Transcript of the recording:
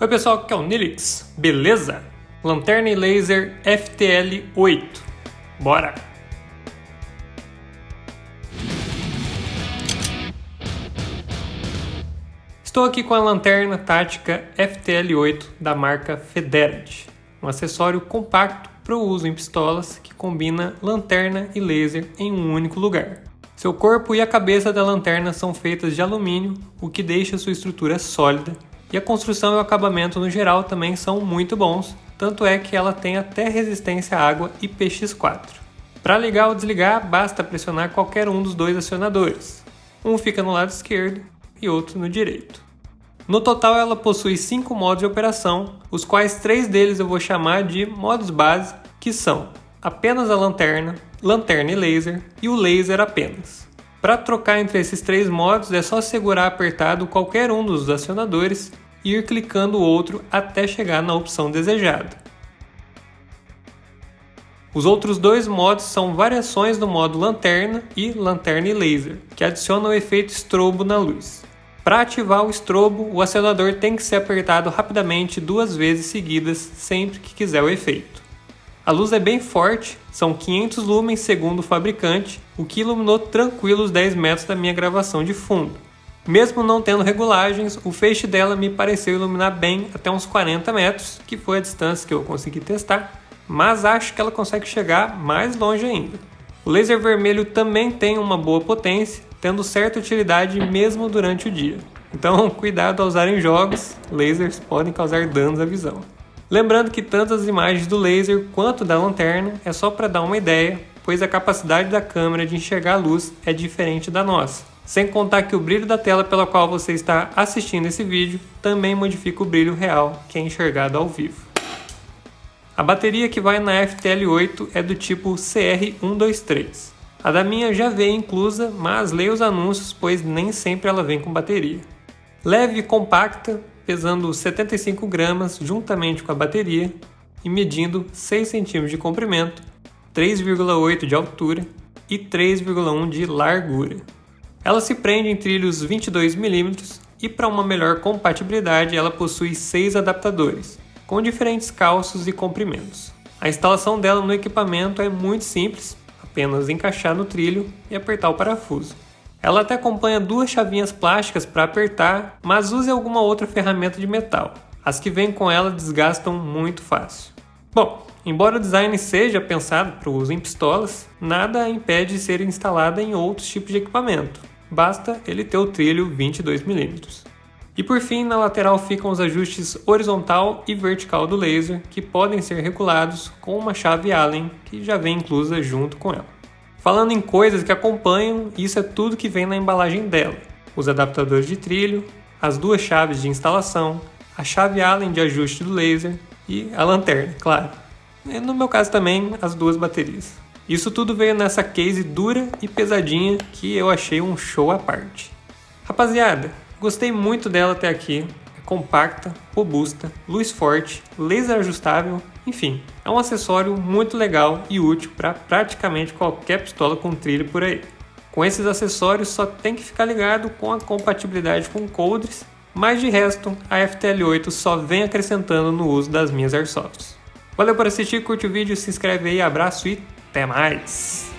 Oi pessoal, aqui é o Nilix, beleza? Lanterna e laser FTL8, bora! Estou aqui com a lanterna tática FTL8 da marca Federant, um acessório compacto para o uso em pistolas que combina lanterna e laser em um único lugar. Seu corpo e a cabeça da lanterna são feitas de alumínio, o que deixa sua estrutura sólida, e a construção e o acabamento no geral também são muito bons, tanto é que ela tem até resistência à água IPX4. Para ligar ou desligar, basta pressionar qualquer um dos dois acionadores. Um fica no lado esquerdo e outro no direito. No total ela possui 5 modos de operação, os quais 3 deles eu vou chamar de modos base, que são apenas a lanterna, lanterna e laser e o laser apenas. Para trocar entre esses 3 modos é só segurar apertado qualquer um dos acionadores e ir clicando o outro até chegar na opção desejada. Os outros 2 modos são variações do modo lanterna e laser, que adicionam o efeito estrobo na luz. Para ativar o estrobo, o acionador tem que ser apertado rapidamente 2 vezes seguidas sempre que quiser o efeito. A luz é bem forte, são 500 lumens segundo o fabricante, o que iluminou tranquilo os 10 metros da minha gravação de fundo. Mesmo não tendo regulagens, o feixe dela me pareceu iluminar bem até uns 40 metros, que foi a distância que eu consegui testar, mas acho que ela consegue chegar mais longe ainda. O laser vermelho também tem uma boa potência, tendo certa utilidade mesmo durante o dia. Então cuidado ao usar em jogos, lasers podem causar danos à visão. Lembrando que tanto as imagens do laser quanto da lanterna é só para dar uma ideia, pois a capacidade da câmera de enxergar a luz é diferente da nossa. Sem contar que o brilho da tela pela qual você está assistindo esse vídeo também modifica o brilho real que é enxergado ao vivo. A bateria que vai na FTL8 é do tipo CR123. A da minha já veio inclusa, mas leia os anúncios pois nem sempre ela vem com bateria. Leve e compacta, pesando 75 gramas juntamente com a bateria e medindo 6 cm de comprimento, 3,8 de altura e 3,1 de largura. Ela se prende em trilhos 22 mm e para uma melhor compatibilidade ela possui 6 adaptadores, com diferentes calços e comprimentos. A instalação dela no equipamento é muito simples, apenas encaixar no trilho e apertar o parafuso. Ela até acompanha 2 chavinhas plásticas para apertar, mas use alguma outra ferramenta de metal. As que vêm com ela desgastam muito fácil. Bom, embora o design seja pensado para o uso em pistolas, nada a impede de ser instalada em outros tipos de equipamento. Basta ele ter o trilho 22 mm. E por fim, na lateral ficam os ajustes horizontal e vertical do laser, que podem ser regulados com uma chave Allen, que já vem inclusa junto com ela. Falando em coisas que acompanham, isso é tudo que vem na embalagem dela. Os adaptadores de trilho, as 2 chaves de instalação, a chave Allen de ajuste do laser e a lanterna, claro. E no meu caso também, as 2 baterias. Isso tudo veio nessa case dura e pesadinha que eu achei um show à parte. Rapaziada, gostei muito dela até aqui. Compacta, robusta, luz forte, laser ajustável, enfim, é um acessório muito legal e útil para praticamente qualquer pistola com trilho por aí. Com esses acessórios só tem que ficar ligado com a compatibilidade com coldres, mas de resto a FTL8 só vem acrescentando no uso das minhas airsofts. Valeu por assistir, curte o vídeo, se inscreve aí, abraço e até mais!